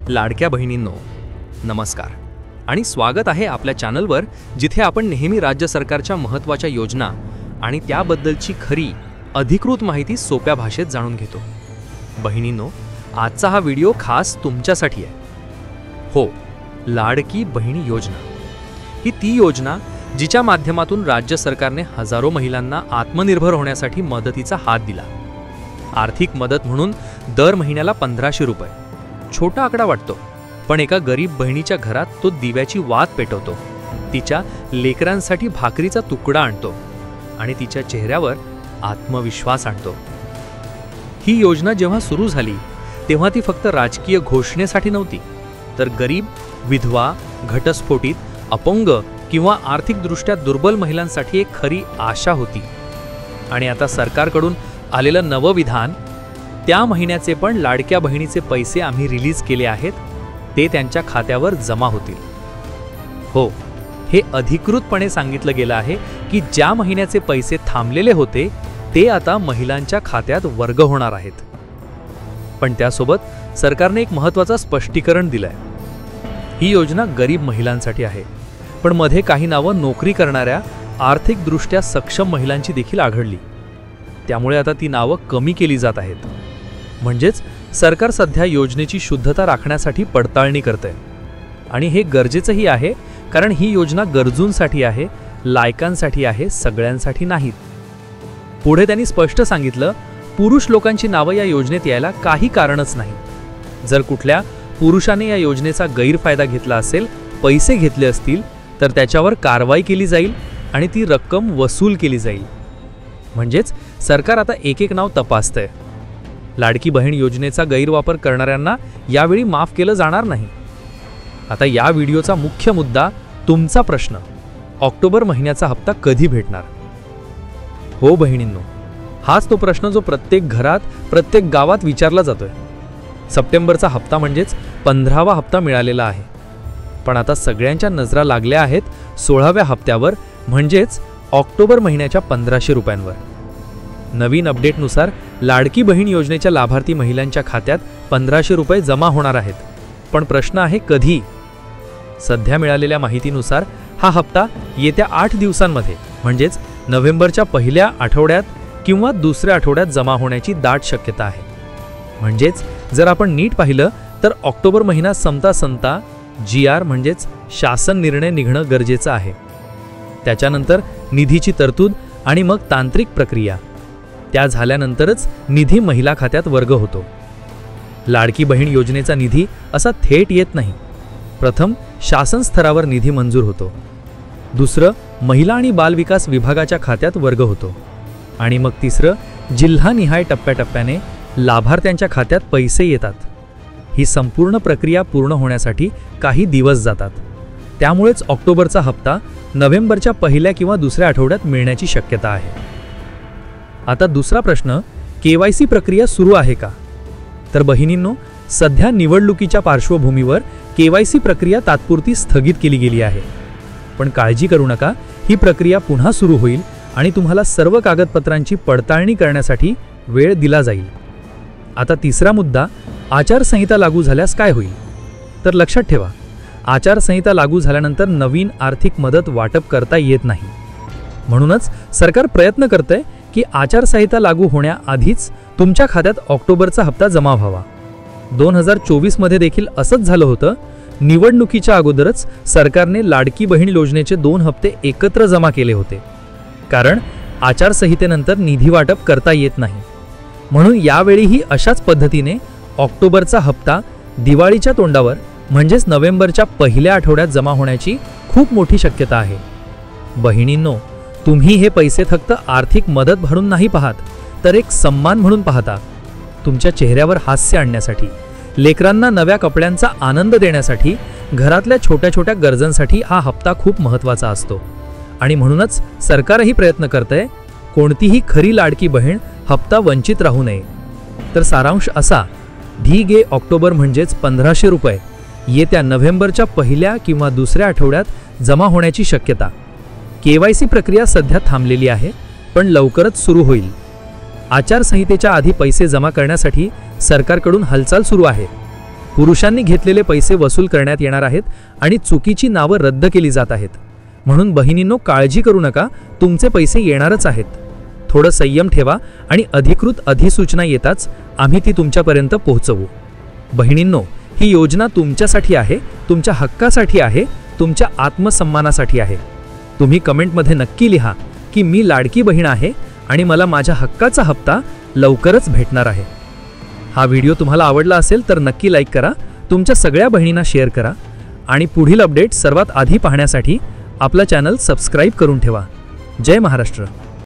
लाडक्या बहिणींनो, नमस्कार आणि स्वागत आहे आपल्या चॅनलवर, जिथे आपण नेहमी राज्य सरकारच्या महत्त्वाच्या योजना आणि त्याबद्दलची खरी अधिकृत माहिती सोप्या भाषेत जाणून घेतो। बहिणींनो, आजचा हा व्हिडिओ खास तुमच्यासाठी आहे। हो, लाडकी बहीण योजना ही ती योजना जिच्या माध्यमातून राज्य सरकारने हजारो महिलांना आत्मनिर्भर होण्यासाठी मदतीचा हात दिला। आर्थिक मदत म्हणून दर महिन्याला 1500 रुपये, छोटा आकडा वाटतो, पण एका गरीब बहिणीच्या घरात तो दिव्याची वात पेटवतो, तिच्या लेकरांसाठी भाकरीचा तुकडा आणतो आणि तिच्या चेहऱ्यावर आत्मविश्वास आणतो। ही योजना जेव्हा सुरू झाली तेव्हा ती फक्त राजकीय घोषणेसाठी नव्हती, तर गरीब, विधवा, घटस्फोटित, अपंग किंवा आर्थिकदृष्ट्या दुर्बल महिलांसाठी एक खरी आशा होती। आणि आता सरकारकडून आलेलं नवं विधान, त्या महिन्याचे पण लाडक्या बहिणीचे पैसे आम्ही रिलीज केले आहेत, ते त्यांच्या खात्यावर जमा होतील। हो, हे अधिकृतपणे सांगितलं गेलं आहे की ज्या महिन्याचे पैसे थांबलेले होते ते आता महिलांच्या खात्यात वर्ग होणार आहेत। पण त्यासोबत सरकारने एक महत्त्वाचं स्पष्टीकरण दिलंय। ही योजना गरीब महिलांसाठी आहे, पण मध्ये काही नावं नोकरी करणाऱ्या आर्थिकदृष्ट्या सक्षम महिलांची देखील आढळली, त्यामुळे आता ती नावं कमी केली जात आहेत। म्हणजेच सरकार सध्या योजनेची शुद्धता राखण्यासाठी पडताळणी करते, आणि हे गरजेचंही आहे, कारण ही योजना गरजूंसाठी आहे, लायकांसाठी आहे, सगळ्यांसाठी नाहीत। पुढे त्यांनी स्पष्ट सांगितलं, पुरुष लोकांची नावं या योजनेत यायला काही कारणच नाही। जर कुठल्या पुरुषाने या योजनेचा गैरफायदा घेतला असेल, पैसे घेतले असतील, तर त्याच्यावर कारवाई केली जाईल आणि ती रक्कम वसूल केली जाईल। म्हणजेच सरकार आता एक नाव तपासतंय। लाडकी बहीण योजनेचा गैरवापर करणाऱ्यांना यावेळी माफ केलं जाणार नाही। आता या व्हिडिओचा मुख्य मुद्दा, तुमचा प्रश्न, ऑक्टोबर महिन्याचा हप्ता कधी भेटणार? हो बहिणींनो, हाच तो प्रश्न जो प्रत्येक घरात, प्रत्येक गावात विचारला जातोय। सप्टेंबरचा हप्ता म्हणजेच 15वा हप्ता मिळालेला आहे, पण आता सगळ्यांच्या नजरा लागल्या आहेत 16व्या हप्त्यावर, म्हणजेच ऑक्टोबर महिन्याच्या 1500 रुपयांवर। नवीन अपडेटनुसार लाडकी बहीण योजनेच्या लाभार्थी महिलांच्या खात्यात 1500 रुपये जमा होणार आहेत, पण प्रश्न आहे कधी? सध्या मिळालेल्या माहितीनुसार हा हप्ता येत्या 8 दिवसांमध्ये, म्हणजेच नोव्हेंबरच्या पहिल्या आठवड्यात किंवा दुसऱ्या आठवड्यात जमा होण्याची दाट शक्यता आहे। म्हणजेच जर आपण नीट पाहिलं तर ऑक्टोबर महिना संपता GR म्हणजेच शासन निर्णय निघणं गरजेचं आहे। त्याच्यानंतर निधीची तरतूद आणि मग तांत्रिक प्रक्रिया, त्या झाल्यानंतरच निधी महिला खात्यात वर्ग होतो। लाडकी बहीण योजनेचा निधी असा थेट येत नाही। प्रथम शासन स्तरावर निधी मंजूर होतो, दुसरं महिला आणि बालविकास विभागाच्या खात्यात वर्ग होतो, आणि मग तिसरं जिल्हानिहाय टप्प्याटप्प्याने लाभार्थ्यांच्या खात्यात पैसे येतात। ही संपूर्ण प्रक्रिया पूर्ण होण्यासाठी काही दिवस जातात, त्यामुळेच ऑक्टोबरचा हप्ता नोव्हेंबरच्या पहिल्या किंवा दुसऱ्या आठवड्यात मिळण्याची शक्यता आहे। आता दुसरा प्रश्न, KYC प्रक्रिया सुरू आहे का? तर बहिणींनो, सध्या निवडणुकीच्या पार्श्वभूमीवर KYC प्रक्रिया तात्पुरती स्थगित केली गेली आहे, पण काळजी करू नका, ही प्रक्रिया पुन्हा सुरू होईल आणि तुम्हाला सर्व कागदपत्रांची पडताळणी करण्यासाठी वेळ दिला जाईल। आता तिसरा मुद्दा, आचारसंहिता लागू झाल्यास काय होईल? तर लक्षात ठेवा, आचारसंहिता लागू झाल्यानंतर नवीन आर्थिक मदत वाटप करता येत नाही। म्हणूनच सरकार प्रयत्न करतंय की आचारसंहिता लागू होण्याआधीच तुमच्या खात्यात ऑक्टोबरचा हप्ता जमा व्हावा। 2024 मध्ये देखील असंच झालं होतं। निवडणुकीच्या अगोदरच सरकारने लाडकी बहीण योजनेचे 2 हप्ते एकत्र जमा केले होते, कारण आचारसंहितेनंतर निधी वाटप करता येत नाही। म्हणून यावेळीही अशाच पद्धतीने ऑक्टोबरचा हप्ता दिवाळीच्या तोंडावर, म्हणजेच नोव्हेंबरच्या पहिल्या आठवड्यात जमा होण्याची खूप मोठी शक्यता आहे। बहिणींनो, तुम्ही हे पैसे फक्त आर्थिक मदत म्हणून नाही पाहत, तर एक सन्मान म्हणून पाहता। तुमच्या चेहऱ्यावर हास्य आणण्यासाठी, लेकरांना नव्या कपड्यांचा आनंद देण्यासाठी, घरातल्या छोट्या छोट्या गरजांसाठी हा हप्ता खूप महत्त्वाचा असतो। आणि म्हणूनच सरकारही प्रयत्न करतंय, कोणतीही खरी लाडकी बहीण हप्ता वंचित राहू नये। तर सारांश असा, ढीग ऑक्टोबर म्हणजेच 1500 रुपये येत्या नोव्हेंबरच्या पहिल्या किंवा दुसऱ्या आठवड्यात जमा होण्याची शक्यता। KYC प्रक्रिया सध्या थांबलेली आहे, पण लवकरच सुरू होईल। आचारसंहितेच्या आधी पैसे जमा करण्यासाठी सरकारकडून हालचाल सुरू आहे। पुरुषांनी घेतलेले पैसे वसूल करण्यात येणार आहेत आणि चुकीची नावं रद्द केली जात आहेत. म्हणून बहिणींनो, काळजी करू नका, तुमचे पैसे येणारच आहेत. थोडं संयम ठेवा आणि अधिकृत अधिसूचना येताच आम्ही ती तुमच्यापर्यंत पोहोचवू. बहिणींनो, ही योजना तुमच्यासाठी आहे, तुमच्या हक्कासाठी आहे, तुमच्या आत्मसन्मानासाठी आहे. तुम्ही कमेंटमध्ये नक्की लिहा की मी लाडकी बहीण आहे आणि मला माझ्या हक्काचा हप्ता लवकरच भेटणार आहे. हा व्हिडिओ तुम्हाला आवडला असेल तर नक्की लाईक करा, तुमच्या सगळ्या बहिणींना शेअर करा आणि पुढील अपडेट सर्वात आधी पाहण्यासाठी आपला चॅनल सबस्क्राईब करून ठेवा. जय महाराष्ट्र.